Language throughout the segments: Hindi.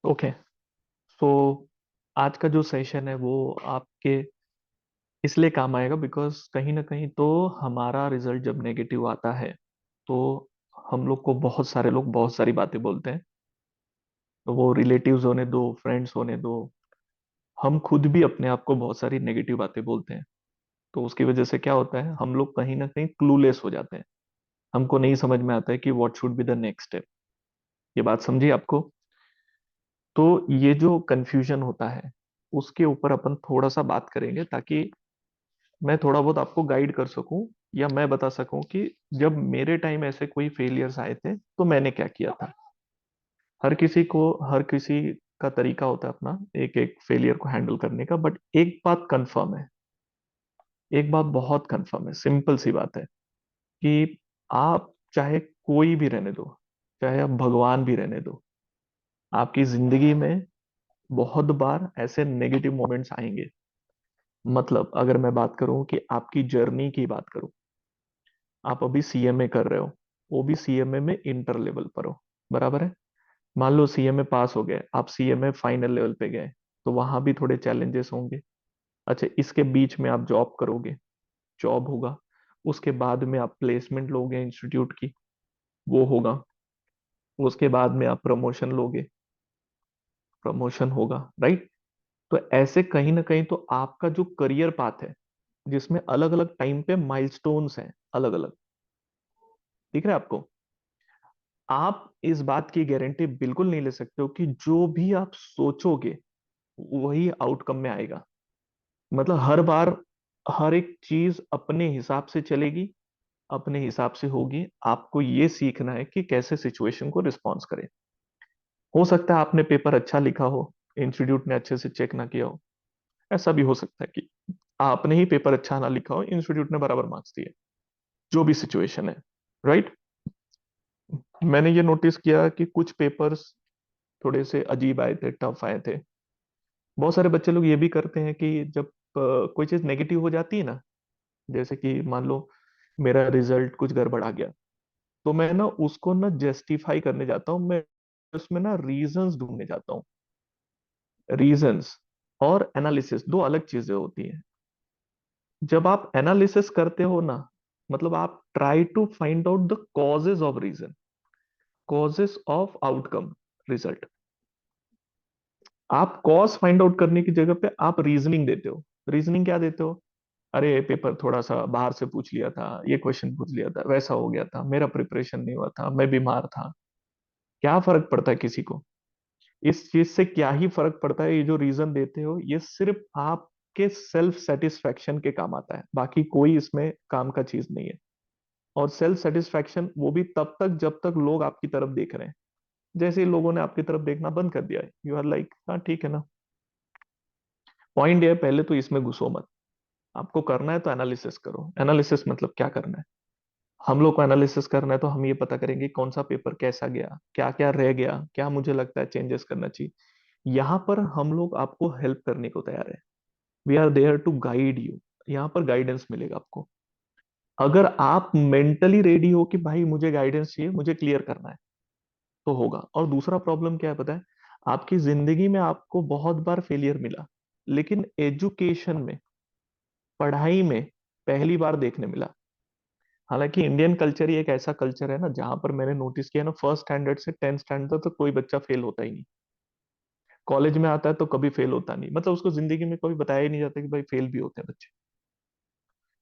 ओके। सो आज का जो सेशन है वो आपके इसलिए काम आएगा बिकॉज कहीं ना कहीं तो हमारा रिजल्ट जब नेगेटिव आता है तो हम लोग को बहुत सारे लोग बहुत सारी बातें बोलते हैं। तो वो रिलेटिव्स होने दो, फ्रेंड्स होने दो, हम खुद भी अपने आप को बहुत सारी नेगेटिव बातें बोलते हैं। तो उसकी वजह से क्या होता है, हम लोग कहीं ना कहीं क्लूलेस हो जाते हैं। हमको नहीं समझ में आता है कि what should be the next step. ये बात समझी आपको? तो ये जो कंफ्यूजन होता है उसके ऊपर अपन थोड़ा सा बात करेंगे ताकि मैं थोड़ा बहुत आपको गाइड कर सकूं या मैं बता सकूं कि जब मेरे टाइम ऐसे कोई फेलियर्स आए थे तो मैंने क्या किया था। हर किसी का तरीका होता है अपना, एक एक फेलियर को हैंडल करने का। बट एक बात कंफर्म है, एक बात बहुत कंफर्म है, सिंपल सी बात है कि आप चाहे कोई भी रहने दो, चाहे आप भगवान भी रहने दो, आपकी जिंदगी में बहुत बार ऐसे नेगेटिव मोमेंट्स आएंगे। मतलब अगर मैं बात करूं कि आपकी जर्नी की बात करूं, आप अभी सीएमए कर रहे हो, वो भी सीएमए में इंटर लेवल पर हो, बराबर है। मान लो सीएमए पास हो गए, आप सीएमए फाइनल लेवल पे गए, तो वहां भी थोड़े चैलेंजेस होंगे। अच्छा, इसके बीच में आप जॉब करोगे, जॉब होगा। उसके बाद में आप प्लेसमेंट लोगे इंस्टीट्यूट की, वो होगा। उसके बाद में आप प्रमोशन लोगे, प्रमोशन होगा, राइट। तो ऐसे कहीं ना कहीं तो आपका जो करियर पाथ है जिसमें अलग अलग टाइम पे माइलस्टोन्स हैं, अलग अलग, दिख रहा है आपको? आप इस बात की गारंटी बिल्कुल नहीं ले सकते हो कि जो भी आप सोचोगे वही आउटकम में आएगा। मतलब हर बार हर एक चीज अपने हिसाब से चलेगी, अपने हिसाब से होगी। आपको ये सीखना है कि कैसे सिचुएशन को रिस्पॉन्स करें। हो सकता है आपने पेपर अच्छा लिखा हो, इंस्टीट्यूट ने अच्छे से चेक ना किया हो। ऐसा भी हो सकता है कि आपने ही पेपर अच्छा ना लिखा हो, इंस्टीट्यूट ने बराबर मार्क्स दिए। जो भी सिचुएशन है, राइट। मैंने ये नोटिस किया कि कुछ पेपर्स थोड़े से अजीब आए थे, टफ आए थे। बहुत सारे बच्चे लोग ये भी करते हैं कि जब कोई चीज नेगेटिव हो जाती है ना, जैसे कि मान लो मेरा रिजल्ट कुछ गड़बड़ आ गया, तो मैं ना उसको ना जस्टिफाई करने जाता हूँ, मैं उसमें ना रीजंस ढूंढने जाता हूँ। रीजंस और एनालिसिस दो अलग चीजें होती हैं। जब आप एनालिसिस करते हो ना, मतलब आप try to find out the causes of reason, causes of outcome, result. आप कॉज फाइंड आउट करने की जगह पे आप रीजनिंग देते हो। रीजनिंग क्या देते हो? अरे पेपर थोड़ा सा बाहर से पूछ लिया था, ये क्वेश्चन पूछ लिया था, वैसा हो गया था, मेरा प्रिपरेशन नहीं हुआ था, मैं बीमार था। क्या फर्क पड़ता है किसी को? इस चीज से क्या ही फर्क पड़ता है? ये जो रीजन देते हो ये सिर्फ आपके सेल्फ सेटिस्फेक्शन के काम आता है, बाकी कोई इसमें काम का चीज नहीं है। और सेल्फ सेटिस्फेक्शन वो भी तब तक जब तक लोग आपकी तरफ देख रहे हैं। जैसे ही लोगों ने आपकी तरफ देखना बंद कर दिया है, यू आर लाइक हाँ ठीक है ना। पॉइंट ये है, पहले तो इसमें घुसो मत। आपको करना है तो एनालिसिस करो। एनालिसिस मतलब क्या करना है? हम लोग को एनालिसिस करना है तो हम ये पता करेंगे कौन सा पेपर कैसा गया, क्या क्या रह गया, क्या मुझे लगता है चेंजेस करना चाहिए। यहाँ पर हम लोग आपको हेल्प करने को तैयार है। We are there to guide you. यहाँ पर गाइडेंस मिलेगा आपको। अगर आप मेंटली रेडी हो कि भाई मुझे गाइडेंस चाहिए, मुझे क्लियर करना है, तो होगा। और दूसरा प्रॉब्लम क्या है पता है? आपकी जिंदगी में आपको बहुत बार फेलियर मिला, लेकिन एजुकेशन में, पढ़ाई में पहली बार देखने मिला। हालांकि इंडियन कल्चर ही एक ऐसा कल्चर है ना जहां पर मैंने नोटिस किया ना, फर्स्ट स्टैंडर्ड से 10th स्टैंडर्ड तक तो कोई बच्चा फेल होता ही नहीं। कॉलेज में आता है तो कभी फेल होता नहीं, मतलब उसको जिंदगी में कभी बताया ही नहीं जाता कि भाई फेल भी होते हैं बच्चे।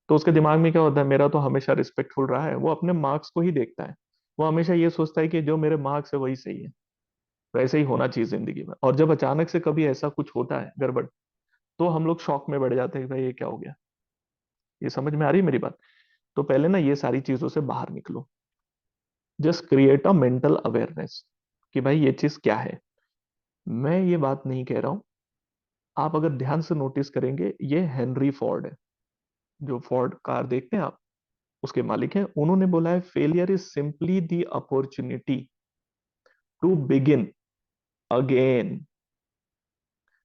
तो उसके दिमाग में क्या होता है, मेरा तो हमेशा रिस्पेक्टफुल रहा है, वो अपने मार्क्स को ही देखता है। वो हमेशा ये सोचता है कि जो मेरे मार्क्स है वही सही है। वैसे ही होना चाहिए जिंदगी में। और जब अचानक से कभी ऐसा कुछ होता है गड़बड़, तो हम लोग शॉक में बढ़ जाते हैं कि भाई ये क्या हो गया। ये समझ में आ रही है मेरी बात? तो पहले ना ये सारी चीजों से बाहर निकलो। Just create a mental awareness कि भाई ये चीज क्या है। मैं ये बात नहीं कह रहा हूं। आप अगर ध्यान से नोटिस करेंगे, ये हेनरी फोर्ड है, जो फोर्ड कार देखते हैं आप, उसके मालिक हैं। उन्होंने बोला है failure is simply the opportunity to begin again,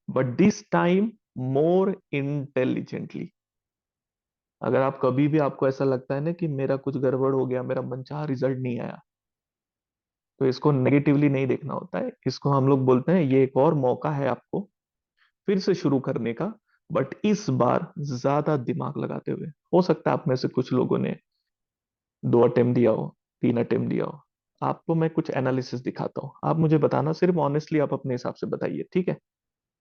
but this time more intelligently. अगर आप कभी भी आपको ऐसा लगता है ना कि मेरा कुछ गड़बड़ हो गया, मेरा मनचाहा रिजल्ट नहीं आया, तो इसको नेगेटिवली नहीं देखना होता है, इसको हम लोग बोलते हैं ये एक और मौका है आपको फिर से शुरू करने का, बट इस बार ज्यादा दिमाग लगाते हुए। हो सकता है आप में से कुछ लोगों ने 2 अटेम्प्ट दिया हो, 3 अटेम्प्ट दिया हो। आपको मैं कुछ एनालिसिस दिखाता हूँ, आप मुझे बताना, सिर्फ ऑनेस्टली आप अपने हिसाब से बताइए, ठीक है?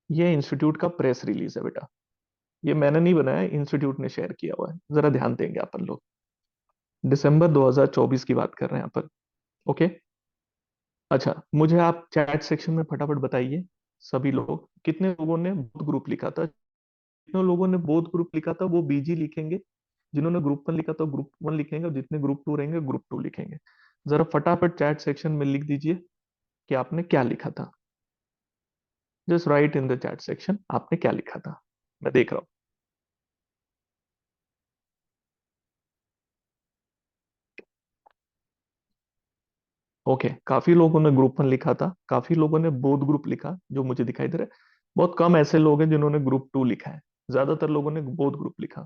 ये इंस्टीट्यूट का प्रेस रिलीज है बेटा, ये मैंने नहीं बनाया, इंस्टीट्यूट ने शेयर किया हुआ है, जरा ध्यान देंगे अपन लोग। दिसंबर 2024 की बात कर रहे हैं अपन। ओके। अच्छा, मुझे आप चैट सेक्शन में फटाफट बताइए, सभी लोग कितने लोगों ने बोथ ग्रुप लिखा था? जितने लोगों ने बोथ ग्रुप लिखा था वो बीजी लिखेंगे, जिन्होंने ग्रुप 1 लिखा था ग्रुप 1 लिखेंगे, और जितने ग्रुप 2 रहेंगे ग्रुप 2 लिखेंगे। जरा फटाफट चैट सेक्शन में लिख दीजिए कि आपने क्या लिखा था। Just right in the chat section आपने क्या लिखा था, मैं देख रहा हूँ। ओके, काफी लोगों ने ग्रुप 1 लिखा था, काफी लोगों ने बोथ ग्रुप लिखा जो मुझे दिखाई दे रहा है। बहुत कम ऐसे लोग हैं जिन्होंने ग्रुप 2 लिखा है, ज्यादातर लोगों ने बोथ ग्रुप लिखा।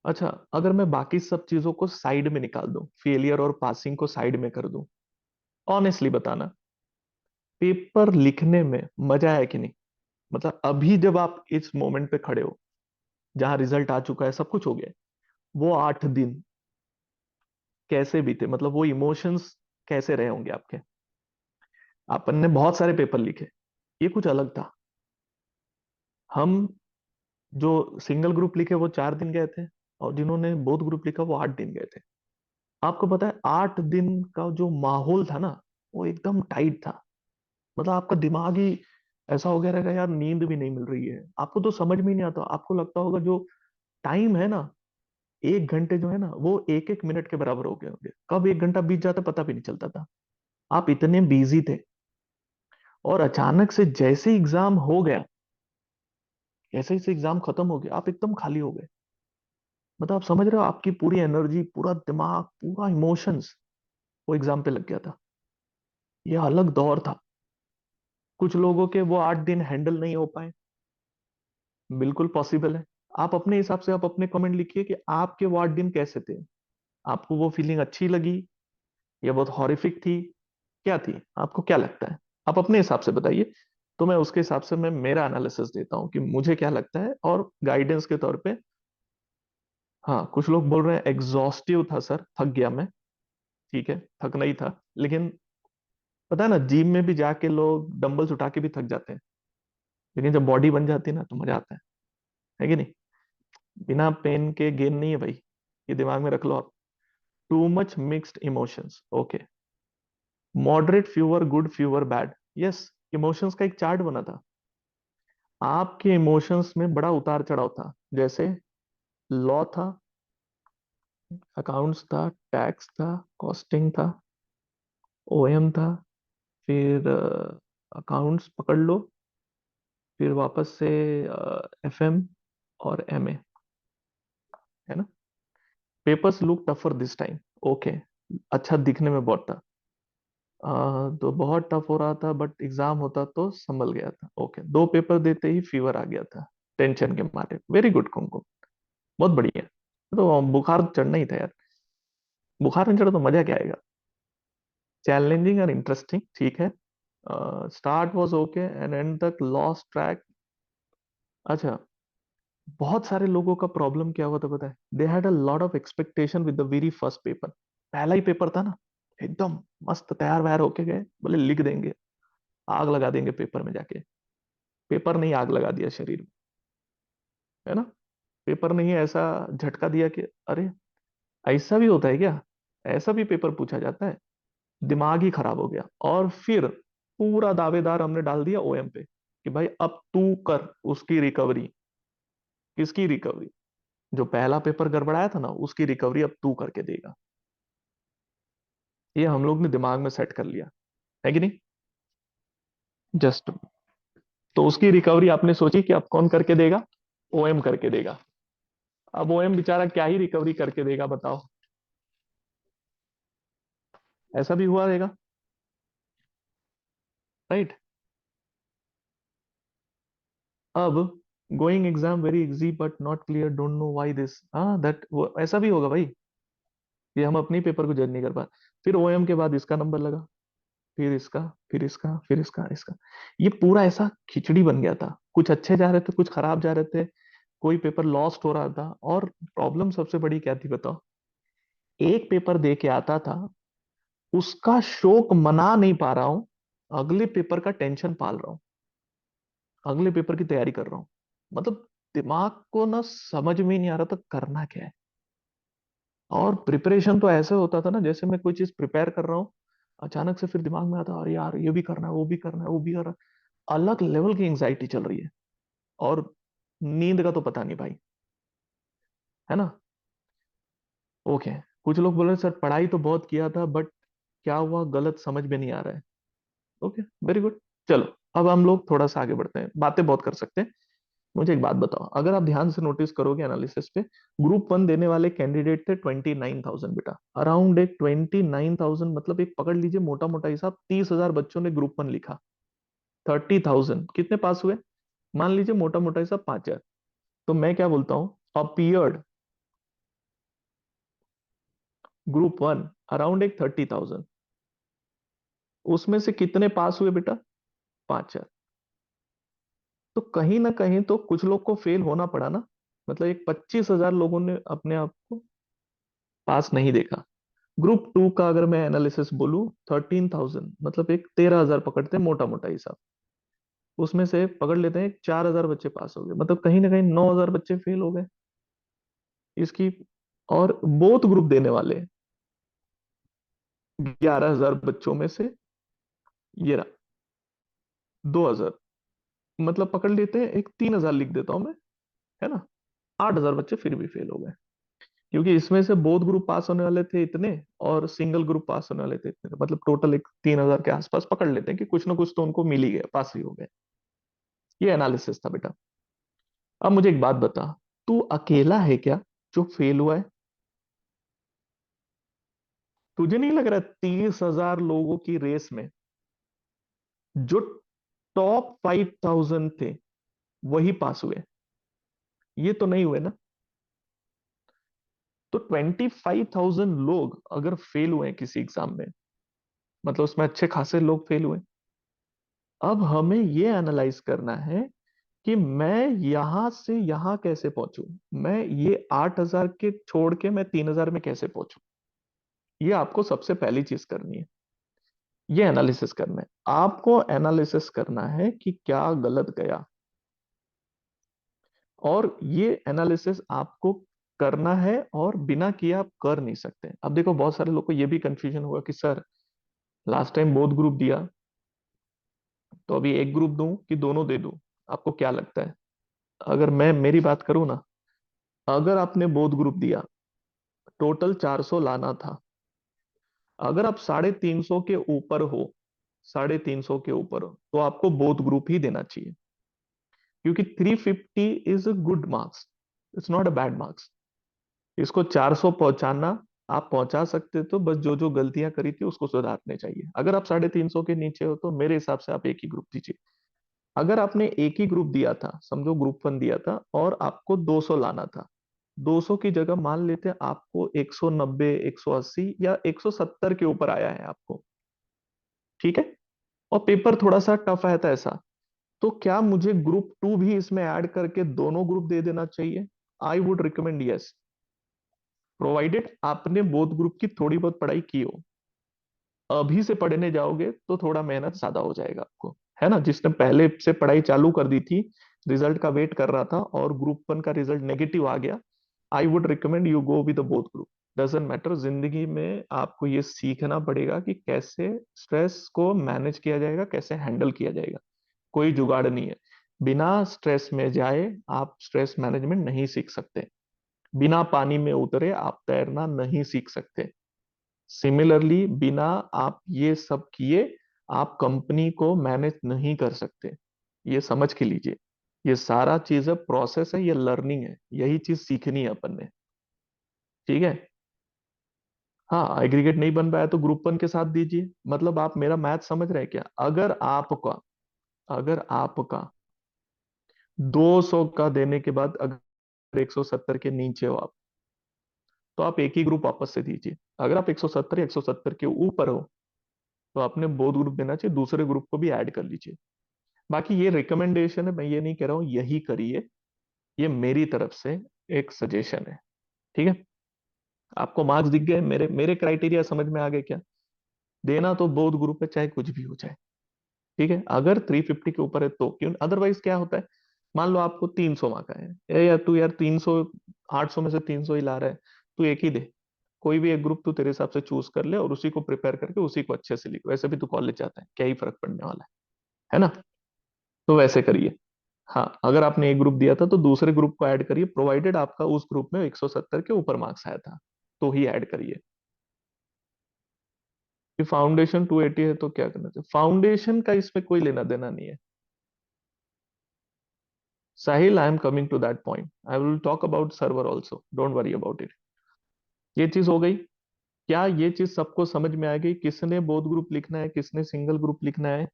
अच्छा, अगर मैं बाकी सब चीजों को साइड में निकाल दूं, फेलियर और पासिंग को साइड में कर दूं, ऑनेस्टली बताना, पेपर लिखने में मजा आया कि नहीं? मतलब अभी जब आप इस मोमेंट पे खड़े हो, जहां रिजल्ट आ चुका है, सब कुछ हो गया है, वो 8 दिन कैसे बीते? मतलब वो इमोशंस कैसे रहे होंगे आपके? अपन ने बहुत सारे पेपर लिखे, ये कुछ अलग था। हम जो सिंगल ग्रुप लिखे वो 4 दिन गए थे, और जिन्होंने बोथ ग्रुप लिखा वो 8 दिन गए थे। आपको पता है 8 दिन का जो माहौल था ना, वो एकदम टाइट था। मतलब आपका दिमाग ही ऐसा हो गया रहेगा, यार नींद भी नहीं मिल रही है आपको, तो समझ में ही नहीं आता, आपको लगता होगा जो टाइम है ना, 1 घंटे जो है ना, वो एक एक मिनट के बराबर हो गए होंगे, कब 1 घंटा बीत जाता पता भी नहीं चलता था। आप इतने बिजी थे, और अचानक से जैसे एग्जाम हो गया, जैसे ही एग्जाम खत्म हो गया, आप एकदम खाली हो गए। मतलब आप समझ रहे हो, आपकी पूरी एनर्जी, पूरा दिमाग, पूरा इमोशंस वो एग्जाम पे लग गया था। ये अलग दौर था। कुछ लोगों के वो 8 दिन हैंडल नहीं हो पाए, बिल्कुल पॉसिबल है। आप अपने हिसाब से आप अपने कमेंट लिखिए कि आपके वो 8 दिन कैसे थे। आपको वो फीलिंग अच्छी लगी, या बहुत हॉरिफिक थी, क्या थी? आपको क्या लगता है? आप अपने हिसाब से बताइए, तो मैं उसके हिसाब से मैं मेरा एनालिसिस देता हूँ कि मुझे क्या लगता है, और गाइडेंस के तौर पे। हाँ, कुछ लोग बोल रहे हैं एग्जॉस्टिव था सर, थक गया मैं। ठीक है, थक नहीं था, लेकिन पता है ना, जिम में भी जाके लोग डंबल्स उठा के भी थक जाते हैं, लेकिन जब बॉडी बन जाती है ना तो मजा आता है कि नहीं? बिना पेन के गेन नहीं है भाई, ये दिमाग में रख लो आप। Too much mixed emotions, okay. Moderate fewer good fewer bad, yes. Emotions का एक चार्ट बना था, आपके इमोशंस में बड़ा उतार चढ़ाव था। जैसे लॉ था, अकाउंट्स था, टैक्स था, कॉस्टिंग था, ओएम था, फिर अकाउंट्स पकड़ लो, फिर वापस से एफएम और एमए, है ना? Papers look tougher this time, okay. अच्छा दिखने में बहुत था, तो बहुत टफ हो रहा था, बट एग्जाम होता तो संभल गया था, ओके। 2 पेपर देते ही फीवर आ गया था, टेंशन के मारे। वेरी गुड कुमकुम, बहुत बढ़िया। तो बुखार चढ़ना ही था यार, बुखार नहीं चढ़ा तो मजा क्या आएगा? चैलेंजिंग और इंटरेस्टिंग, ठीक है। Start was okay and and तक लॉस्ट ट्रैक। अच्छा, बहुत सारे लोगों का प्रॉब्लम क्या हुआ था पता है? They had a lot of expectation with the very first paper. पहला ही पेपर था ना, एकदम मस्त तैयार वैयार होके गए, बोले लिख देंगे, आग लगा देंगे पेपर में जाके। पेपर नहीं, आग लगा दिया शरीर में, है ना? पेपर नहीं, ऐसा झटका दिया कि अरे ऐसा भी होता है क्या, ऐसा भी पेपर पूछा जाता है। दिमाग ही खराब हो गया, और फिर पूरा दावेदार हमने डाल दिया ओएम पे कि भाई अब तू कर उसकी रिकवरी। किसकी रिकवरी? जो पहला पेपर गड़बड़ाया था ना, उसकी रिकवरी अब तू करके देगा। ये हम लोग ने दिमाग में सेट कर लिया, है कि नहीं? जस्ट, तो उसकी रिकवरी आपने सोची कि अब कौन करके देगा? ओएम करके देगा। अब ओएम बेचारा क्या ही रिकवरी करके देगा बताओ? ऐसा भी हुआ रहेगा, राइट? अब going exam very easy but not clear, don't know why this, हाँ दैट, वो ऐसा भी होगा भाई। कि हम अपनी पेपर को जज नहीं कर पा। फिर ओएम के बाद इसका नंबर लगा, फिर इसका, फिर इसका, फिर इसका। ये पूरा ऐसा खिचड़ी बन गया था, कुछ अच्छे जा रहे थे, कुछ खराब जा रहे थे, कोई पेपर लॉस्ट हो रहा था। और प्रॉब्लम सबसे बड़ी क्या थी बताओ? एक पेपर दे के आता था, उसका शौक मना नहीं पा रहा हूं, अगले पेपर का टेंशन पाल रहा हूं, अगले पेपर की तैयारी कर रहा हूं। मतलब दिमाग को ना समझ में ही नहीं आ रहा था करना क्या है। और प्रिपरेशन तो ऐसे होता था ना, जैसे मैं कोई चीज प्रिपेयर कर रहा हूँ, अचानक से फिर दिमाग में आता है, अरे यार ये भी करना है, वो भी करना है, वो भी करना है। अलग लेवल की एंग्जाइटी चल रही है। और नींद का तो पता नहीं भाई, है ना? ओके। कुछ लोग बोल रहे हैं, सर पढ़ाई तो बहुत किया था, बट क्या हुआ गलत समझ में नहीं आ रहा है। Okay, very good. चलो, अब हम लोग थोड़ा सा आगे बढ़ते हैं, बातें बहुत कर सकते हैं। मुझे एक बात बताओ, अगर आप ध्यान से नोटिस करोगे एनालिसिस पे, ग्रुप 1 देने वाले कैंडिडेट थे 29,000 बेटा, अराउंड एक 29,000, मतलब एक पकड़ लीजिए मोटा मोटा हिसाब, 30,000 बच्चों ने ग्रुप 1 लिखा। 30,000 कितने पास हुए? मान लीजिए मोटा मोटा हिसाब 5,000। तो मैं क्या बोलता हूं, अपीयर्ड ग्रुप 1 अराउंड एक 30,000, उसमें से कितने पास हुए बेटा? 5,000। तो कहीं ना कहीं तो कुछ लोग को फेल होना पड़ा ना। मतलब एक 25,000 लोगों ने अपने आप को पास नहीं देखा। ग्रुप 2 का अगर मैं एनालिसिस बोलूं, 13,000, मतलब एक 13,000 पकड़ते हैं मोटा मोटा हिसाब, उसमें से पकड़ लेते हैं 4,000 बच्चे पास हो गए, मतलब कहीं ना कहीं 9,000 बच्चे फेल हो गए इसकी। और बोथ ग्रुप देने वाले 11,000 बच्चों में से ये रहा 2,000, मतलब पकड़ लेते हैं एक 3,000 लिख देता हूं मैं, है ना? 8,000 बच्चे फिर भी फेल हो गए, क्योंकि इसमें से बोथ ग्रुप पास होने वाले थे इतने, और सिंगल ग्रुप पास होने वाले थे इतने, मतलब टोटल एक 3,000 के आसपास पकड़ लेते हैं कि कुछ ना कुछ तो उनको मिल ही गया, पास ही हो गए। ये एनालिसिस था बेटा। अब मुझे एक बात बता, तू अकेला है क्या जो फेल हुआ है? तुझे नहीं लग रहा 30,000 लोगों की रेस में जो टॉप 5,000 थे वही पास हुए? ये तो नहीं हुए ना। तो 25,000 लोग अगर फेल हुए हैं किसी एग्जाम में, मतलब उसमें अच्छे खासे लोग फेल हुए। अब हमें ये एनालाइज करना है कि मैं यहां से यहां कैसे पहुंचूं, मैं ये 8,000 के छोड़ के मैं 3,000 में कैसे पहुंचूं। ये आपको सबसे पहली चीज करनी है, ये एनालिसिस करना है। आपको एनालिसिस करना है कि क्या गलत गया, और ये एनालिसिस आपको करना है, और बिना किए आप कर नहीं सकते। अब देखो, बहुत सारे लोग को ये भी कंफ्यूजन होगा कि sir last time both group दिया, तो अभी एक ग्रुप दूं कि दोनों दे दूं? आपको क्या लगता है? अगर मैं मेरी बात करूं ना, अगर आपने बोथ ग्रुप दिया, टोटल 400 लाना था, अगर आप 350 के ऊपर हो, 350 के ऊपर हो, तो आपको बोथ ग्रुप ही देना चाहिए, क्योंकि 350 is a good marks, it's not a bad marks. इसको 400 पहुंचाना, आप पहुंचा सकते, तो बस जो जो गलतियां करी थी उसको सुधारने चाहिए। अगर आप 350 के नीचे हो, तो मेरे हिसाब से आप एक ही ग्रुप दीजिए। अगर आपने एक ही ग्रुप दिया था, समझो ग्रुप 1 दिया था, और आपको 200 लाना था, 200 की जगह मान लेते हैं आपको 190, 180 या 170 के ऊपर आया है आपको, ठीक है, और पेपर थोड़ा सा टफ आया था ऐसा, तो क्या मुझे ग्रुप 2 भी इसमें ऐड करके दोनों ग्रुप दे देना चाहिए? I would recommend yes, provided आपने बोथ ग्रुप की थोड़ी बहुत पढ़ाई की हो। अभी से पढ़ने जाओगे तो थोड़ा मेहनत ज्यादा हो जाएगा आपको, है ना? जिसने पहले से पढ़ाई चालू कर दी थी, रिजल्ट का वेट कर रहा था, और ग्रुप 1 का रिजल्ट नेगेटिव आ गया, I would recommend you go with both group. Doesn't matter, जिंदगी में आपको ये सीखना पड़ेगा कि कैसे स्ट्रेस को मैनेज किया जाएगा, कैसे हैंडल किया जाएगा। कोई जुगाड़ नहीं है, बिना स्ट्रेस में जाए आप स्ट्रेस मैनेजमेंट नहीं सीख सकते, बिना पानी में उतरे आप तैरना नहीं सीख सकते। सिमिलरली, बिना आप ये सब किए आप कंपनी को मैनेज नहीं कर सकते। ये समझ के लीजिए, ये सारा चीज प्रोसेस है, ये लर्निंग है, यही चीज सीखनी है अपन ने, ठीक है? हाँ, एग्रीगेट नहीं बन पाया तो ग्रुप 1 के साथ दीजिए। मतलब आप मेरा मैथ समझ रहे हैं क्या? अगर आपका 200 का देने के बाद अगर 170 के नीचे हो आप, तो आप एक ही ग्रुप वापस से दीजिए। अगर आप 170 या 170 के ऊपर हो तो आपने बोथ ग्रुप देना चाहिए, दूसरे ग्रुप को भी ऐड कर लीजिए। बाकी ये रिकमेंडेशन है, मैं ये नहीं कह रहा हूं यही करिए, ये मेरी तरफ से एक सजेशन है। ठीक है, आपको मार्क्स दिख गए, मेरे मेरे क्राइटेरिया समझ में आ गए क्या? देना तो बोथ ग्रुप है, चाहे कुछ भी हो जाए। ठीक है, अगर 350 के ऊपर है तो क्यों, अदरवाइज क्या होता है, मान लो आपको 300 मार्क आए हैं, यार तू यार 300, 800 में से 300 ही ला रहा है, तू एक ही दे, कोई भी एक ग्रुप तू तेरे हिसाब से चूज कर ले और उसी को प्रिपेयर करके उसी को अच्छे से लिख, वैसे भी तू कॉलेज जाता है, क्या ही फर्क पड़ने वाला है ना? तो वैसे करिए। हाँ, अगर आपने एक ग्रुप दिया था तो दूसरे ग्रुप को ऐड करिए, प्रोवाइडेड आपका उस ग्रुप में 170 के ऊपर मार्क्स आया था तो ही ऐड करिए। कि फाउंडेशन 280 है तो क्या करना चाहिए, फाउंडेशन का इसमें कोई लेना देना नहीं है। Sahil, I am coming to that point, I will talk about server also, don't worry about it. ये चीज हो गई। क्या ये चीज सबको समझ में आ गई, किसने बोथ ग्रुप लिखना है, किसने सिंगल ग्रुप लिखना है?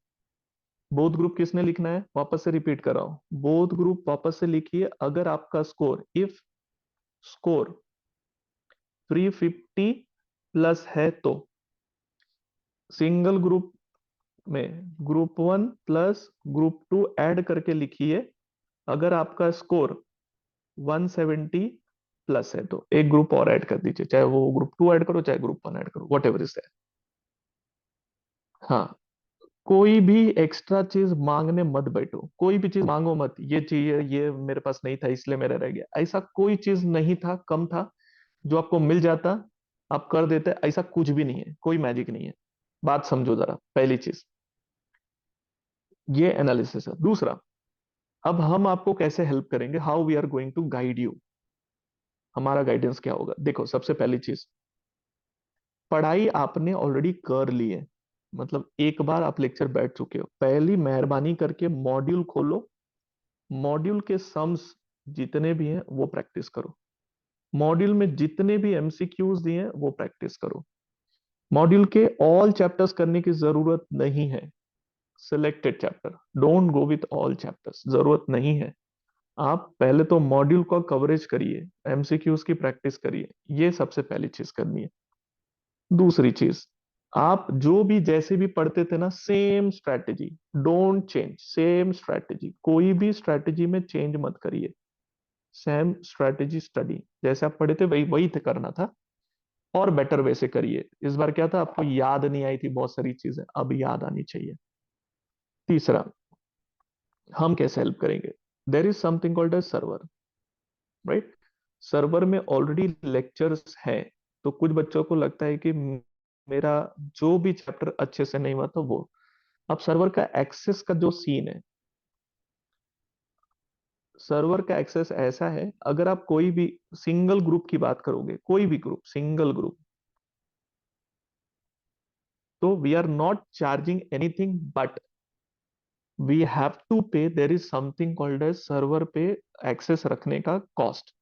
बोथ ग्रुप किसने लिखना है, वापस से रिपीट कर रहा हूं, बोथ ग्रुप वापस से लिखिए। अगर आपका स्कोर, इफ स्कोर 350 प्लस है तो सिंगल ग्रुप में group one plus group two add करके लिखिए। अगर आपका स्कोर 170 प्लस है तो एक ग्रुप और ऐड कर दीजिए, चाहे वो ग्रुप टू ऐड करो चाहे ग्रुप वन ऐड करो, वट एवर इज दैट। हाँ, कोई भी एक्स्ट्रा चीज मांगने मत बैठो, कोई भी चीज मांगो मत, ये चाहिए, ये मेरे पास नहीं था इसलिए मेरा रह गया, ऐसा कोई चीज नहीं था, कम था जो आपको मिल जाता आप कर देते, ऐसा कुछ भी नहीं है, कोई मैजिक नहीं है। बात समझो जरा, पहली चीज ये एनालिसिस है। दूसरा, अब हम आपको कैसे हेल्प करेंगे, how we are going to guide you, हमारा गाइडेंस क्या होगा? देखो, सबसे पहली चीज, पढ़ाई आपने ऑलरेडी कर ली है, मतलब एक बार आप लेक्चर बैठ चुके हो, पहली मेहरबानी करके मॉड्यूल खोलो, मॉड्यूल के सम्स जितने भी हैं वो प्रैक्टिस करो, मॉड्यूल में जितने भी एमसीक्यूज दिए हैं वो प्रैक्टिस करो। मॉड्यूल के ऑल चैप्टर्स करने की जरूरत नहीं है, selected chapter, don't go with all chapters, जरूरत नहीं है। आप पहले तो मॉड्यूल का कवरेज करिए, एमसीक्यूज की प्रैक्टिस करिए, ये सबसे पहली चीज करनी है। दूसरी चीज, आप जो भी जैसे भी पढ़ते थे ना, same strategy, don't change, same strategy, कोई भी स्ट्रैटेजी में चेंज मत करिए, सेम स्ट्रैटेजी स्टडी, जैसे आप पढ़े थे वही वही करना था, और बेटर वैसे करिए। इस बार क्या था, आपको याद नहीं आई थी बहुत सारी चीजें, अब याद आनी चाहिए। तीसरा, हम कैसे हेल्प करेंगे, there is something called as server, right? Server में ऑलरेडी लेक्चर्स है, तो कुछ बच्चों को लगता है कि मेरा जो भी चैप्टर अच्छे से नहीं हुआ तो वो, अब सर्वर का एक्सेस का जो सीन है, सर्वर का एक्सेस ऐसा है, अगर आप कोई भी सिंगल ग्रुप की बात करोगे, कोई भी ग्रुप, सिंगल ग्रुप, तो we are not charging anything, but we have to pay, there is something called as server पे एक्सेस रखने का कॉस्ट।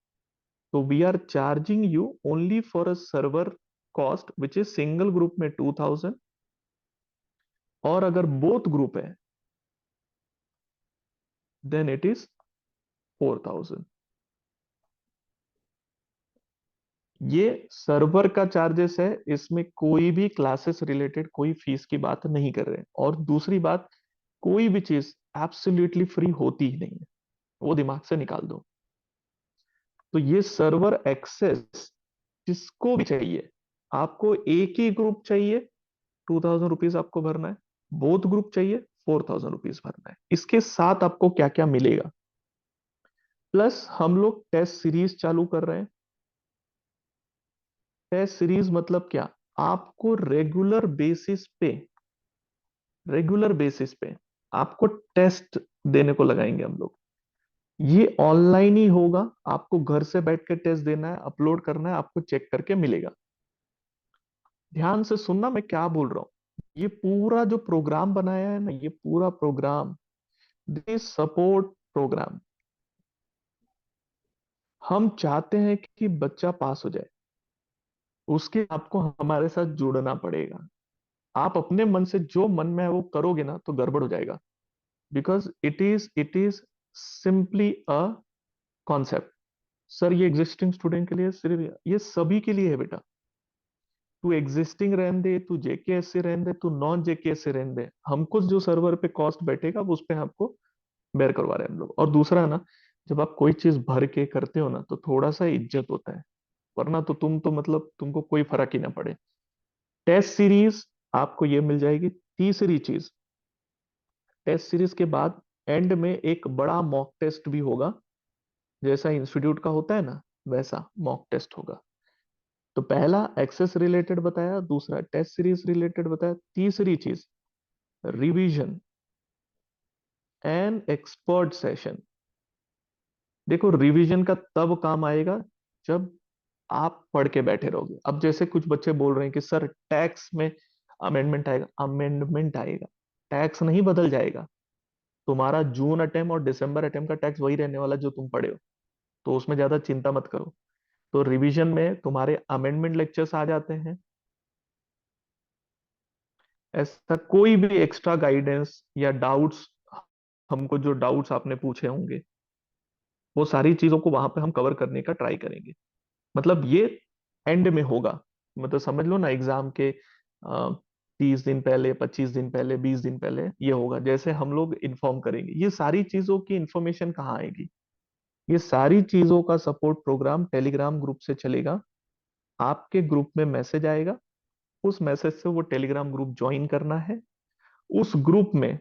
तो we are charging you only for a server cost which is single group में 2000, और अगर बोथ ग्रुप है देन इट इज 4000। ये सर्वर का चार्जेस है, इसमें कोई भी क्लासेस रिलेटेड कोई फीस की बात नहीं कर रहे हैं। और दूसरी बात, कोई भी चीज एब्सोल्युटली फ्री होती ही नहीं है, वो दिमाग से निकाल दो। तो ये सर्वर एक्सेस जिसको भी चाहिए, आपको एक ही ग्रुप चाहिए, 2000 रुपीज आपको भरना है, बोथ ग्रुप चाहिए, 4000 रुपीज भरना है। इसके साथ आपको क्या क्या मिलेगा, प्लस हम लोग टेस्ट सीरीज चालू कर रहे हैं। टेस्ट सीरीज मतलब क्या, आपको रेगुलर बेसिस पे आपको टेस्ट देने को लगाएंगे हम लोग। ये ऑनलाइन ही होगा, आपको घर से बैठ के टेस्ट देना है, अपलोड करना है, आपको चेक करके मिलेगा। ध्यान से सुनना मैं क्या बोल रहा हूं, ये पूरा जो प्रोग्राम बनाया है ना, ये पूरा प्रोग्राम, दिस सपोर्ट प्रोग्राम, हम चाहते हैं कि बच्चा पास हो जाए, उसके आपको हमारे साथ जुड़ना पड़ेगा। आप अपने मन से जो मन में है वो करोगे ना तो गड़बड़ हो जाएगा, because it is simply a concept, sir ये एग्जिस्टिंग स्टूडेंट के लिए सिर्फ, ये सभी के लिए है बेटा। तू एग्जिस्टिंग रहने दे, तू जेकेएस से रहने दे, तू नॉन जेकेएस से रहने दे, हमको जो सर्वर पे कॉस्ट बैठेगा वो उस पे आपको बेयर करवा रहे हैं हम लोग। और दूसरा ना, जब आप कोई चीज भर के करते हो ना तो थोड़ा सा इज्जत होता है, वरना तो तुम तो मतलब तुमको कोई फर्क ही ना पड़े। टेस्ट सीरीज आपको ये मिल जाएगी। तीसरी चीज, टेस्ट सीरीज के बाद एंड में एक बड़ा मॉक टेस्ट भी होगा, जैसा इंस्टीट्यूट का होता है ना वैसा मॉक टेस्ट होगा। तो पहला एक्सेस रिलेटेड बताया, दूसरा टेस्ट सीरीज रिलेटेड बताया, तीसरी चीज रिवीजन एंड एक्सपर्ट सेशन। देखो रिवीजन का तब काम आएगा जब आप पढ़ के बैठे रहोगे। अब जैसे कुछ बच्चे बोल रहे हैं कि सर टैक्स में अमेंडमेंट आएगा, अमेंडमेंट आएगा, टैक्स नहीं बदल जाएगा। तुम्हारा जून अटेम्प और दिसंबर अटेम्प का टैक्स वही रहने वाला जो तुम पढ़े हो, तो उसमें ज्यादा चिंता मत करो। तो रिवीजन में तुम्हारे अमेंडमेंट लेक्चर्स आ जाते हैं। ऐसा कोई भी एक्स्ट्रा गाइडेंस या डाउट्स, हमको जो डाउट्स आपने पूछे होंगे वो सारी चीजों को वहां पे हम कवर करने का ट्राई करेंगे। मतलब ये एंड में होगा। मतलब समझ लो ना, एग्जाम के 30 दिन पहले, 25 दिन पहले, 20 दिन पहले ये होगा, जैसे हम लोग इन्फॉर्म करेंगे। ये सारी चीजों की इंफॉर्मेशन कहाँ आएगी? ये सारी चीजों का सपोर्ट प्रोग्राम टेलीग्राम ग्रुप से चलेगा। आपके ग्रुप में मैसेज आएगा, उस मैसेज से वो टेलीग्राम ग्रुप ज्वाइन करना है। उस ग्रुप में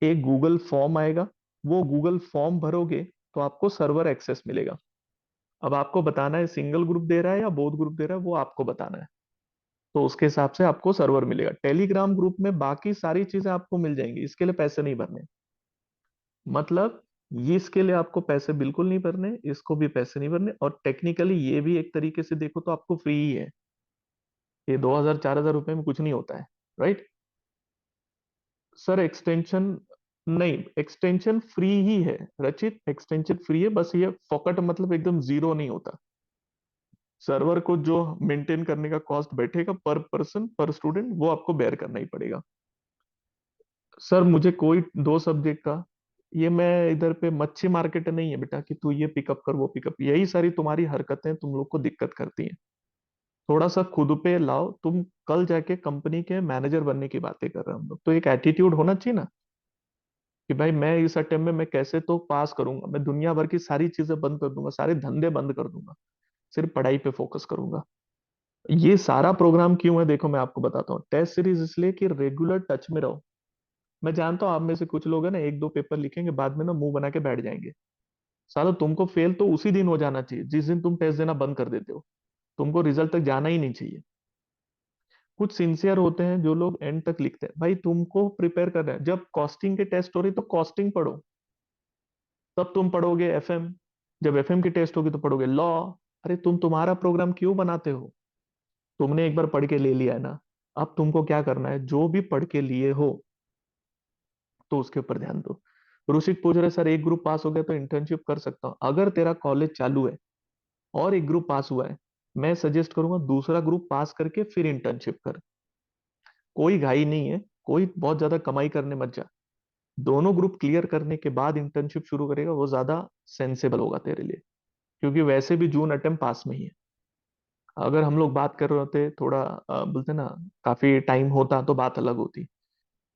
एक गूगल फॉर्म आएगा, वो गूगल फॉर्म भरोगे तो आपको सर्वर एक्सेस मिलेगा। अब आपको बताना है सिंगल ग्रुप दे रहा है या बोथ ग्रुप दे रहा है, वो आपको बताना है। तो उसके हिसाब से आपको सर्वर मिलेगा। टेलीग्राम ग्रुप में बाकी सारी चीजें आपको मिल जाएंगी, इसके लिए पैसे नहीं भरने। मतलब ये इसके लिए आपको पैसे बिल्कुल नहीं भरने, इसको भी पैसे नहीं भरने, और टेक्निकली ये भी एक तरीके से देखो तो आपको फ्री ही है। ये 2,000 4,000 रुपए में कुछ नहीं होता है, राइट? सर एक्सटेंशन, नहीं एक्सटेंशन फ्री ही है रचित, एक्सटेंशन फ्री है, बस ये फोकट मतलब एकदम जीरो नहीं होता। सर्वर को जो मेंटेन करने का कॉस्ट बैठेगा पर पर्सन पर स्टूडेंट, वो आपको बेयर करना ही पड़ेगा। सर मुझे कोई दो सब्जेक्ट का, ये मैं इधर पे मच्छी मार्केट नहीं है बेटा कि तू ये पिकअप कर वो पिकअप, यही सारी तुम्हारी हरकतें तुम लोग को दिक्कत करती हैं। थोड़ा सा खुद पे लाओ। तुम कल जाके कंपनी के मैनेजर बनने की बातें कर रहे हो, हम लोग तो एक एटीट्यूड होना चाहिए ना कि भाई मैं इस अटेम्प्ट में मैं कैसे तो पास करूंगा, मैं दुनिया भर की सारी चीजें बंद कर दूंगा, सारे धंधे बंद कर दूंगा, सिर्फ पढ़ाई पे फोकस करूंगा। ये सारा प्रोग्राम क्यों है देखो मैं आपको बताता हूँ। टेस्ट सीरीज इसलिए कि रेगुलर टच में रहो। मैं जानता हूँ आप में से कुछ लोग है ना, एक दो पेपर लिखेंगे बाद में ना मुंह बना के बैठ जाएंगे। सालो तुमको फेल तो उसी दिन हो जाना चाहिए जिस दिन तुम टेस्ट देना बंद कर देते हो। तुमको रिजल्ट तक जाना ही नहीं चाहिए। कुछ सिंसियर होते हैं जो लोग एंड तक लिखते हैं। भाई तुमको प्रिपेयर कर रहे हैं, जब कॉस्टिंग के टेस्ट हो रही तो कॉस्टिंग पढ़ो, तब तुम पढ़ोगे एफएम। जब एफएम की टेस्ट होगी तो पढ़ोगे लॉ। अरे तुम तुम्हारा प्रोग्राम क्यों बनाते हो? तुमने एक बार पढ़ के ले लिया है ना, अब तुमको क्या करना है, जो भी पढ़ के लिए हो तो उसके ऊपर ध्यान दो। ऋषिक पूछ रहे सर एक ग्रुप पास हो गया तो इंटर्नशिप कर सकता हूँ? अगर तेरा कॉलेज चालू है और एक ग्रुप पास हुआ है, मैं सजेस्ट करूंगा दूसरा ग्रुप पास करके फिर इंटर्नशिप कर। कोई घाई नहीं है, कोई बहुत ज्यादा कमाई करने मत जा। दोनों ग्रुप क्लियर करने के बाद इंटर्नशिप शुरू करेगा, वो ज्यादा सेंसेबल होगा तेरे लिए, क्योंकि वैसे भी जून अटेम्प पास में ही है। अगर हम लोग बात कर रहे होते थोड़ा बोलते ना काफी टाइम होता तो बात अलग होती।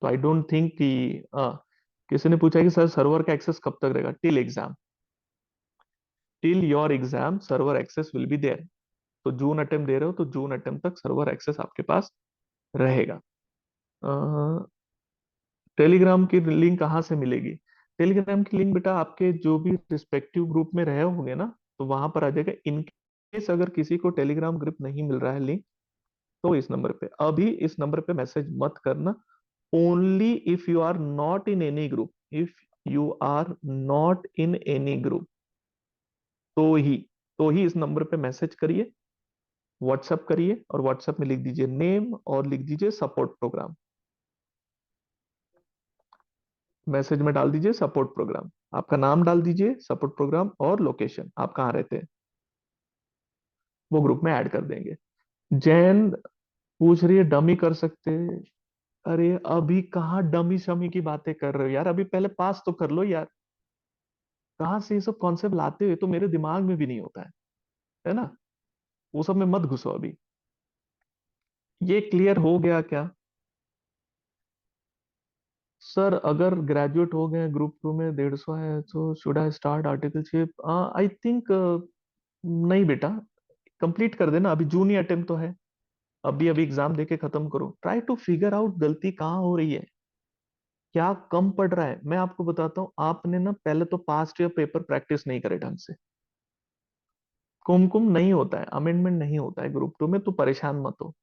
तो आई डोंट थिंक कि किसी ने पूछा कि सर सर्वर का एक्सेस कब तक रहेगा? Till exam, till your exam server access will be there. तो जून अटेम्प्ट दे रहे हो तो जून अटेम्प्ट तक सर्वर एक्सेस आपके पास रहेगा। टेलीग्राम की लिंक कहाँ से मिलेगी? टेलीग्राम की लिंक बेटा आपके जो भी रिस्पेक्टिव ग्रुप में रहे होंगे ना, तो वहां पर आ जाएगा। इन केस अगर किसी को टेलीग्राम ग्रुप नहीं मिल रहा है लिंक, तो इस नंबर पे, अभी इस नंबर पे मैसेज मत करना। Only if you are not in any group, if you are not in any group, तो ही तो ही इस नंबर पे मैसेज करिए, व्हाट्सएप करिए, और व्हाट्सएप में लिख दीजिए नेम और लिख दीजिए सपोर्ट प्रोग्राम। मैसेज में डाल दीजिए सपोर्ट प्रोग्राम, आपका नाम डाल दीजिए, सपोर्ट प्रोग्राम और लोकेशन आप कहाँ रहते हैं, वो ग्रुप में ऐड कर देंगे। जैन पूछ रही है डमी कर सकते हैं? अरे अभी कहाँ डमी शमी की बातें कर रहे हो यार, अभी पहले पास तो कर लो यार। कहाँ से ये सब कॉन्सेप्ट लाते हुए, तो मेरे दिमाग में भी नहीं होता है ना। वो सब में मत घुसो अभी। ये क्लियर हो गया क्या? सर अगर ग्रेजुएट हो गए, ग्रुप टू में 150 है, तो should I start articleship? I think नहीं बेटा, कंप्लीट कर देना, अभी जूनियर अटेम्प्ट तो है। अभी अभी एग्जाम देके खत्म करो, ट्राई टू फिगर आउट गलती कहाँ हो रही है, क्या कम पड़ रहा है। मैं आपको बताता हूँ, आपने ना पहले तो पास्ट ईयर पेपर प्रैक्टिस नहीं करे ढंग से। कुमकुम नहीं होता है, अमेंडमेंट नहीं होता है ग्रुप टू में, तो परेशान मत हो।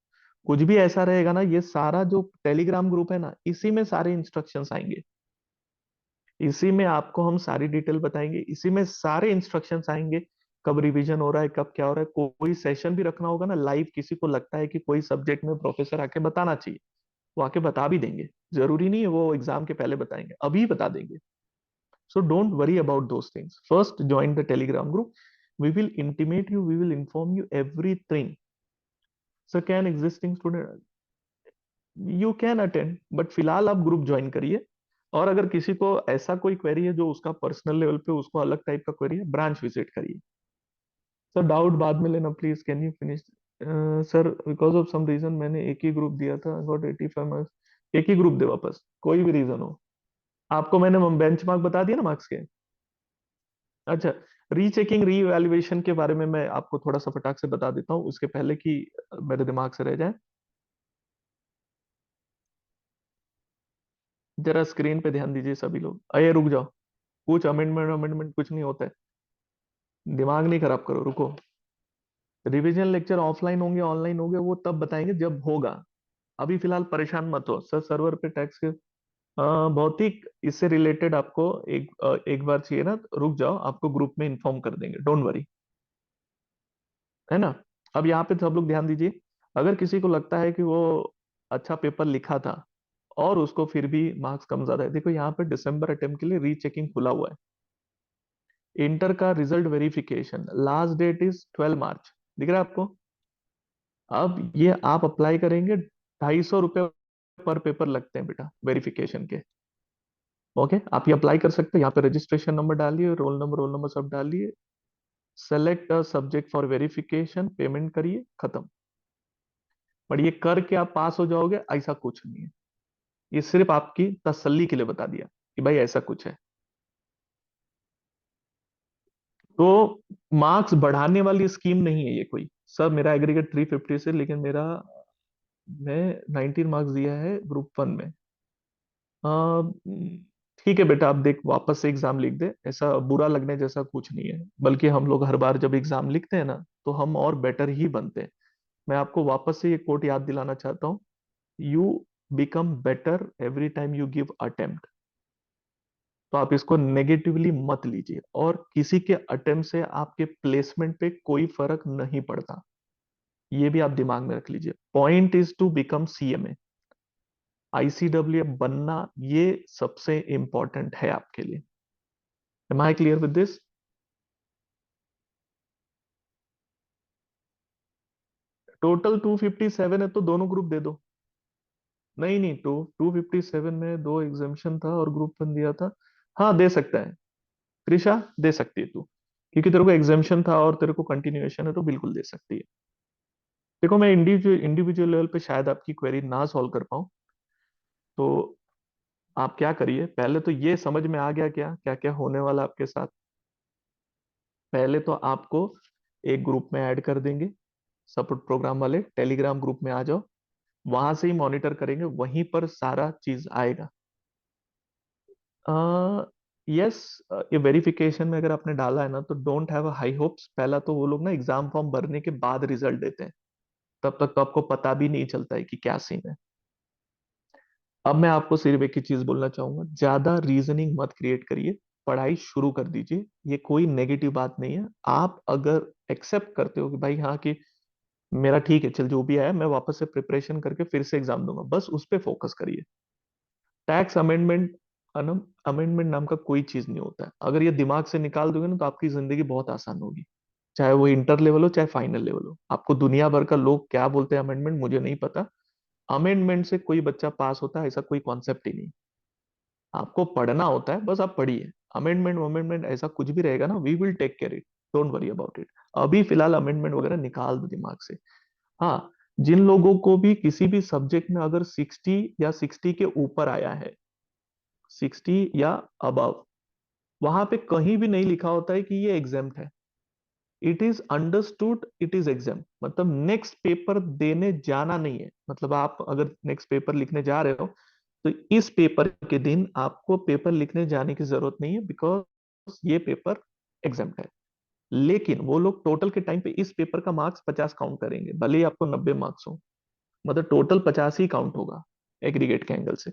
कुछ भी ऐसा रहेगा ना, ये सारा जो टेलीग्राम ग्रुप है ना, इसी में सारे इंस्ट्रक्शंस आएंगे, इसी में आपको हम सारी डिटेल बताएंगे, इसी में सारे इंस्ट्रक्शंस आएंगे। कब रिवीजन हो रहा है, कब क्या हो रहा है, कोई सेशन भी रखना होगा ना लाइव, किसी को लगता है कि कोई सब्जेक्ट में प्रोफेसर आके बताना चाहिए, वो आके बता भी देंगे। जरूरी नहीं है वो एग्जाम के पहले बताएंगे, अभी बता देंगे। So don't worry about those things, first join the Telegram group, we will intimate you, we will inform you everything. So can existing student, you can attend, but फिलहाल आप ग्रुप ज्वाइन करिए। और अगर किसी को ऐसा कोई क्वेरी है जो उसका पर्सनल लेवल पे, उसको अलग टाइप का क्वेरी है, ब्रांच विजिट करिए। सर डाउट बाद में लेना please, can you finish? Sir because of some reason मैंने एक ही ग्रुप दिया था, गॉट 85 मार्क्स। एक ही ग्रुप दे वापस, कोई भी रीजन हो। आपको मैंने बेंच मार्क बता दिया ना मार्क्स के। अच्छा, रीचेकिंग री इवैल्यूएशन के बारे में मैं आपको थोड़ा सा फटाक से बता देता हूँ, उसके पहले कि मेरे दिमाग से रह जाए। जरा स्क्रीन पे ध्यान दीजिए सभी लोग, अरे रुक जाओ, कुछ अमेंडमेंट अमेंडमेंट कुछ नहीं होता है, दिमाग नहीं खराब करो, रुको। रिवीजन लेक्चर ऑफलाइन होंगे ऑनलाइन होंगे, वो तब बताएंगे जब होगा। अभी फिलहाल परेशान मत हो सर, सर्वर पे टैक्स के भौतिक इससे रिलेटेड आपको एक बार चाहिए ना, रुक जाओ, आपको ग्रुप में इन्फॉर्म कर देंगे, डोंट वरी, है ना। अब यहाँ पे सब लोग ध्यान दीजिए, अगर किसी को लगता है कि वो अच्छा पेपर लिखा था और उसको फिर भी मार्क्स कम ज्यादा है, देखो यहाँ पे दिसंबर अटेम्प्ट के लिए रीचेकिंग खुला हुआ है। इंटर का result verification last date is 12 March, दिख रहा है आपको। अब ये आप अप्लाई करेंगे, 250 रुपये पर पेपर लगते हैं बेटा वेरिफिकेशन के। ओके, आप ये अप्लाई कर सकते हैं, यहाँ पे रजिस्ट्रेशन नंबर डालिए, रोल नंबर सब डालिए, select a subject for verification, payment करिए, खत्म। बट ये करके आप पास हो जाओगे ऐसा कुछ नहीं है, ये सिर्फ आपकी तसल्ली के लिए बता दिया कि भाई ऐसा कुछ है। तो मार्क्स बढ़ाने वाली स्कीम नहीं है ये कोई। सर मेरा एग्रीगेट 350 से, लेकिन मेरा, मैं 19 मार्क्स दिया है ग्रुप वन में। आ, ठीक है बेटा, आप देख वापस से एग्जाम लिख दे, ऐसा बुरा लगने जैसा कुछ नहीं है, बल्कि हम लोग हर बार जब एग्जाम लिखते हैं ना, तो हम और बेटर ही बनते हैं। मैं आपको वापस से ये कोट याद दिलाना चाहता हूँ, you become better every time you give attempt. तो आप इसको नेगेटिवली मत लीजिए, और किसी के अटेम्प्ट से आपके प्लेसमेंट पे कोई फर्क नहीं पड़ता, ये भी आप दिमाग में रख लीजिए। Point is to become CMA, ICW बनना, ये सबसे इंपॉर्टेंट है आपके लिए। Am I clear with this? Total 257 है, तो दोनों ग्रुप दे दो। नहीं नहीं, 257 में दो एग्जामेशन था और ग्रुप वन दिया था। हाँ दे सकता है, त्रिशा दे सकती है तू, क्योंकि तेरे को एग्जामेशन था और तेरे को कंटिन्यूएशन है, तो बिल्कुल दे सकती है। देखो मैं इंडिविजुअल इंडिविजुअल लेवल पे शायद आपकी क्वेरी ना सॉल्व कर पाऊँ, तो आप क्या करिए, पहले तो ये समझ में आ गया क्या क्या क्या होने वाला आपके साथ। पहले तो आपको एक ग्रुप में ऐड कर देंगे, सपोर्ट प्रोग्राम वाले टेलीग्राम ग्रुप में आ जाओ, वहां से ही मॉनिटर करेंगे, वहीं पर सारा चीज आएगा। यस, ये वेरिफिकेशन में अगर आपने डाला है ना, तो डोंट हैव हाई होप्स। पहला तो वो लोग ना एग्जाम फॉर्म भरने के बाद रिजल्ट देते हैं, तब तक तो आपको पता भी नहीं चलता है कि क्या सीन है। अब मैं आपको सिर्फ एक ही चीज बोलना चाहूंगा, ज्यादा रीजनिंग मत क्रिएट करिए, पढ़ाई शुरू कर दीजिए। ये कोई नेगेटिव बात नहीं है, आप अगर एक्सेप्ट करते हो कि भाई हाँ कि मेरा ठीक है, चल जो भी आया मैं वापस से प्रिपरेशन करके फिर से एग्जाम दूंगा, बस उस पर फोकस करिए। टैक्स अमेंडमेंट, अमेंडमेंट नाम का कोई चीज नहीं होता है, अगर ये दिमाग से निकाल दोगे ना, तो आपकी जिंदगी बहुत आसान होगी। चाहे वो इंटर लेवल हो चाहे फाइनल लेवल हो, आपको दुनिया भर का लोग क्या बोलते हैं अमेंडमेंट मुझे नहीं पता, अमेंडमेंट से कोई बच्चा पास होता है ऐसा कोई कॉन्सेप्ट ही नहीं। आपको पढ़ना होता है, बस आप पढ़िए, अमेंडमेंट अमेंडमेंट ऐसा कुछ भी रहेगा ना, we will take care it, don't worry about it. अभी फिलहाल अमेंडमेंट वगैरह निकाल दो दिमाग से। हाँ, जिन लोगों को भी किसी भी सब्जेक्ट में अगर 60 या 60 के ऊपर आया है, 60 या अबव, वहां पे कहीं भी नहीं लिखा होता है कि ये एग्जाम्ट है। It is understood it is exam, मतलब नेक्स्ट पेपर देने जाना नहीं है। मतलब आप अगर नेक्स्ट पेपर लिखने जा रहे हो, तो इस पेपर के दिन आपको पेपर लिखने जाने की जरूरत नहीं है, बिकॉज ये पेपर एग्जाम है। लेकिन वो लोग टोटल के टाइम पे इस पेपर का मार्क्स 50 काउंट करेंगे, भले ही आपको 90 मार्क्स हो। मतलब टोटल 50 ही काउंट होगा एग्रीगेट के एंगल से।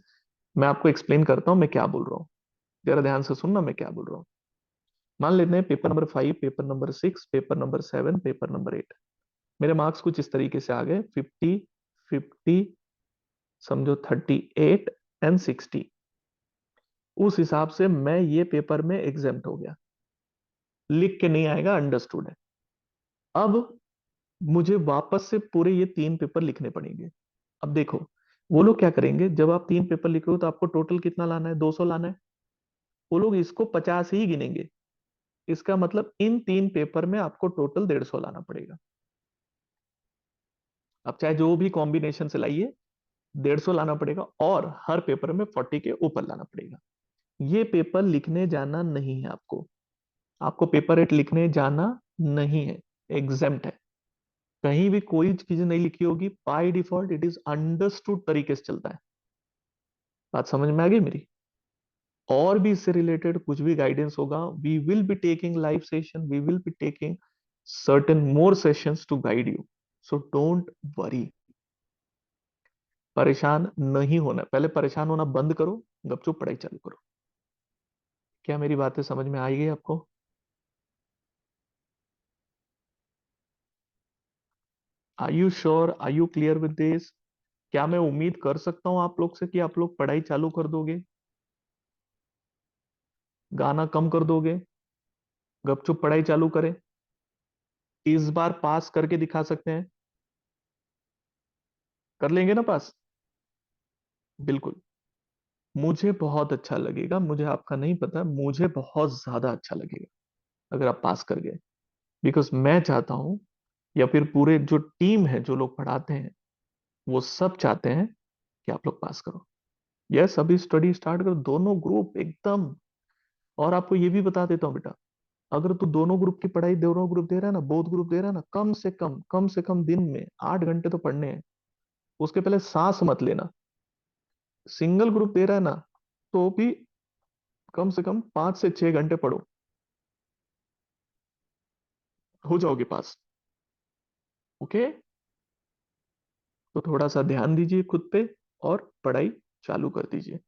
मैं आपको एक्सप्लेन करता हूँ मैं क्या बोल रहा हूँ, जरा ध्यान से सुनना मैं क्या बोल रहा हूँ। मान लेते हैं paper number 5, paper number 6, paper number 7, paper number 8। मेरे मार्क्स कुछ इस तरीके से आ गए, 50, 50, समझो 38 एंड 60। उस हिसाब से मैं ये पेपर में एग्जाम्प्ट हो गया, लिख के नहीं आएगा, अंडरस्टूड है। अब मुझे वापस से पूरे ये 3 पेपर लिखने पड़ेंगे। अब देखो, वो लोग क्या करेंगे, जब आप 3 पेपर लिख रहे हो तो आपको टोटल कितना लाना है, 200 लाना है। वो लोग इसको 50 ही गिनेंगे। इसका मतलब इन 3 पेपर में आपको टोटल 150 लाना पड़ेगा। अब चाहे जो भी कॉम्बिनेशन से लाइए, 150 लाना पड़ेगा, और हर पेपर में 40 के ऊपर लाना पड़ेगा। ये पेपर लिखने जाना नहीं है आपको। आपको पेपर 8 लिखने जाना नहीं है, एग्जाम्ट है। कहीं भी कोई चीज नहीं लिखी होगी, by default it is understood तरीके से चलता है। बात समझ में आ गई मेरी? और भी इससे रिलेटेड कुछ भी गाइडेंस होगा, we will be taking live session, we will be taking certain more sessions to guide you. So don't worry, परेशान नहीं होना। पहले परेशान होना बंद करो, गपचुप पढ़ाई चालू करो। क्या मेरी बातें समझ में आई गई आपको? Are you sure, are you clear with this? क्या मैं उम्मीद कर सकता हूं आप लोग से कि आप लोग पढ़ाई चालू कर दोगे, गाना कम कर दोगे, गपचुप पढ़ाई चालू करें? इस बार पास करके दिखा सकते हैं? कर लेंगे ना पास? बिल्कुल। मुझे बहुत अच्छा लगेगा, मुझे आपका नहीं पता, मुझे बहुत ज्यादा अच्छा लगेगा अगर आप पास कर गए। बिकॉज मैं चाहता हूं, या फिर पूरे जो टीम है, जो लोग पढ़ाते हैं, वो सब चाहते हैं कि आप लोग पास करो। यस, अभी स्टडी स्टार्ट करो, दोनों ग्रुप एकदम। और आपको ये भी बता देता हूँ बेटा, अगर तू दोनों ग्रुप की पढ़ाई, दोनों ग्रुप दे रहा है ना, बोथ ग्रुप दे रहा है ना, कम से कम दिन में 8 घंटे तो पढ़ने हैं। उसके पहले सांस मत लेना। सिंगल ग्रुप दे रहा है ना, तो भी कम से कम 5 से 6 घंटे पढ़ो, हो जाओगे पास। ओके? तो थोड़ा सा ध्यान दीजिए खुद पे, और पढ़ाई चालू कर दीजिए।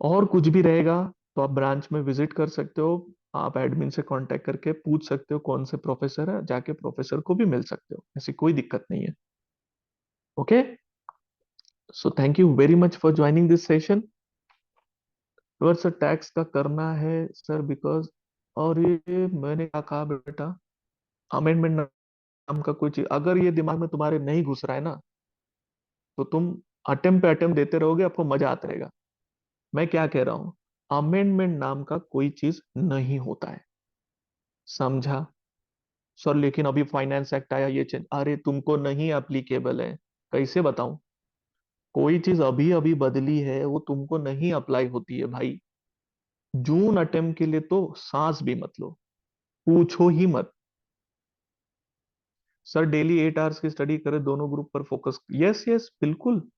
और कुछ भी रहेगा तो आप ब्रांच में विजिट कर सकते हो। आप एडमिन से कांटेक्ट करके पूछ सकते हो कौन से प्रोफेसर है, जाके प्रोफेसर को भी मिल सकते हो, ऐसी कोई दिक्कत नहीं है। Okay? So thank you very much for joining this session. अगर सर टैक्स का करना है सर, बिकॉज, और ये मैंने क्या कहा बेटा, अमेंडमेंट नाम का कोई चीज अगर ये दिमाग में तुम्हारे नहीं घुस रहा है ना, तो तुम अटेम्प्ट पे अटेम्प्ट देते रहोगे, आपको मजा आता रहेगा। मैं क्या कह रहा हूं, अमेंडमेंट नाम का कोई चीज नहीं होता है, समझा? सर लेकिन अभी फाइनेंस एक्ट आया, ये चेंज, अरे तुमको नहीं अप्लीकेबल है। कैसे बताऊं? कोई चीज अभी अभी बदली है, वो तुमको नहीं अप्लाई होती है भाई। जून अटेम्प्ट के लिए तो सांस भी मत लो, पूछो ही मत। सर डेली 8 आवर्स की स्टडी करें, दोनों ग्रुप पर फोकस, यस यस बिल्कुल,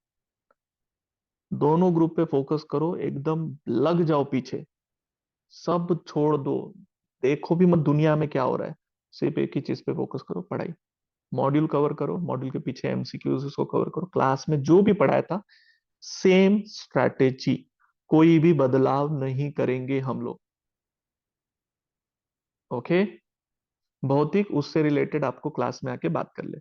दोनों ग्रुप पे फोकस करो, एकदम लग जाओ पीछे, सब छोड़ दो। देखो भी मत दुनिया में क्या हो रहा है, सिर्फ एक ही चीज पे फोकस करो, पढ़ाई। मॉड्यूल कवर करो, मॉड्यूल के पीछे एमसीक्यूज उसको कवर करो, क्लास में जो भी पढ़ाया था सेम स्ट्रैटेजी, कोई भी बदलाव नहीं करेंगे हम लोग। ओके? भौतिक उससे रिलेटेड आपको क्लास में आके बात कर ले।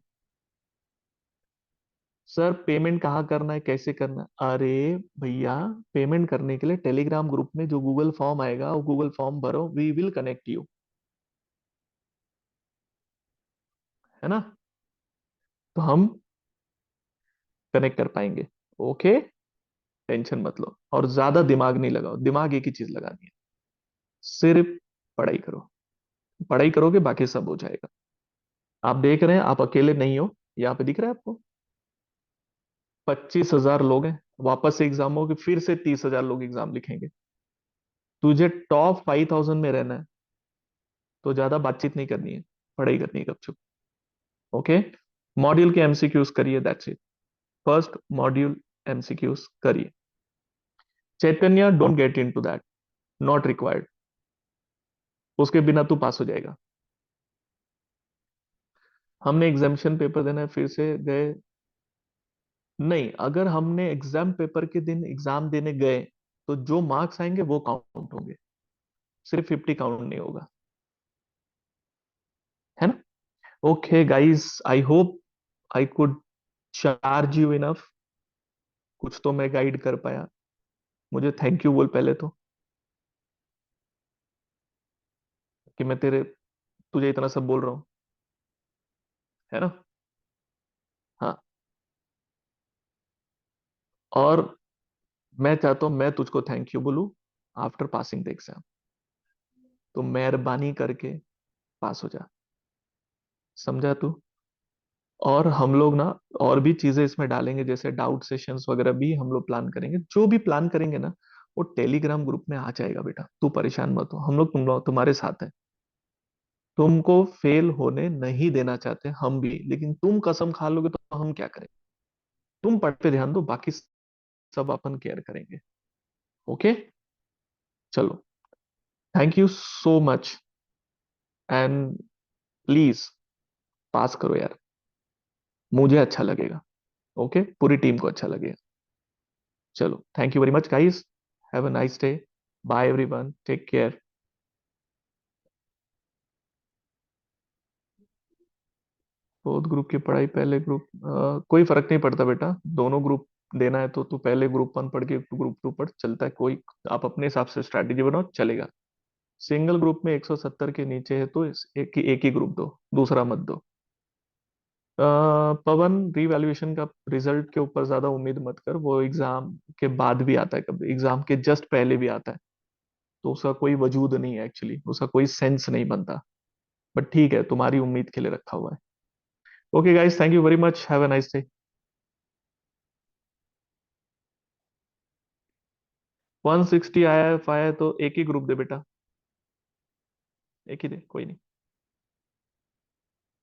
सर पेमेंट कहाँ करना है, कैसे करना है? अरे भैया, पेमेंट करने के लिए टेलीग्राम ग्रुप में जो गूगल फॉर्म आएगा, वो गूगल फॉर्म भरो, वी विल कनेक्ट यू। है ना? तो हम कनेक्ट कर पाएंगे। ओके? टेंशन मत लो, और ज्यादा दिमाग नहीं लगाओ, दिमाग एक ही चीज लगानी है, सिर्फ पढ़ाई करो। पढ़ाई करोगे बाकी सब हो जाएगा। आप देख रहे हैं, आप अकेले नहीं हो। यहाँ पे दिख रहा है आपको, 25,000 लोग हैं। वापस से एग्जाम होगी, फिर से 30,000 लोग एग्जाम लिखेंगे। तुझे टॉप 5,000 में रहना है, तो ज्यादा बातचीत नहीं करनी है, पढ़ाई करनी है गपचुप। ओके। मॉड्यूल के एमसीक्यूज करिए, that's it. First module MCQs करिए। Chaitanya, don't get into that, not required. उसके बिना तू पास हो जाएगा। हमने एग्जामिशन पेपर देना है, फिर से गए। नहीं, अगर हमने एग्जाम पेपर के दिन एग्जाम देने गए, तो जो मार्क्स आएंगे वो काउंट होंगे, सिर्फ 50 काउंट नहीं होगा। है ना? Okay guys, I hope I could charge you enough. कुछ तो मैं गाइड कर पाया। मुझे थैंक यू बोल पहले तो, कि मैं तेरे तुझे इतना सब बोल रहा हूँ। है ना? हाँ। और मैं चाहता हूं मैं तुझको थैंक यू बोलूं आफ्टर पासिंग द एग्जाम। तो मेहरबानी करके पास हो जा। समझा तू? और हम लोग ना और भी चीजें इसमें डालेंगे, जैसे डाउट सेशंस वगैरह भी हम लोग प्लान करेंगे। जो भी प्लान करेंगे ना, वो टेलीग्राम ग्रुप में आ जाएगा बेटा, तू परेशान मत हो। हम लोग तुम्हारे साथ हैं। तुमको फेल होने नहीं देना चाहते हम भी, लेकिन तुम कसम खा लोगे तो हम क्या करें। तुम पढ़ पे ध्यान दो, बाकी सब अपन केयर करेंगे। ओके। चलो, thank you so much. And please पास करो यार, मुझे अच्छा लगेगा। ओके, पूरी टीम को अच्छा लगेगा। चलो, thank you very much guys. Have a nice day. Bye everyone, take care. Both group की पढ़ाई, पहले ग्रुप कोई फर्क नहीं पड़ता बेटा। दोनों ग्रुप देना है तो तू पहले ग्रुप 1 पढ़ के ग्रुप 2 पढ़, चलता है कोई। आप अपने हिसाब से स्ट्रैटेजी बनाओ, चलेगा। सिंगल ग्रुप में 170 के नीचे है तो एक ही ग्रुप दो, दूसरा मत दो। पवन, रीवैल्यूएशन का रिजल्ट के ऊपर ज्यादा उम्मीद मत कर। वो एग्जाम के बाद भी आता है, कभी एग्जाम के जस्ट पहले भी आता है। तो उसका कोई वजूद नहीं है एक्चुअली, उसका कोई सेंस नहीं बनता। बट ठीक है, तुम्हारी उम्मीद के लिए रखा हुआ है। Okay guys, thank you very much, have a nice day. 160 आया है तो एक ही ग्रुप दे बेटा। एक ही दे, कोई नहीं।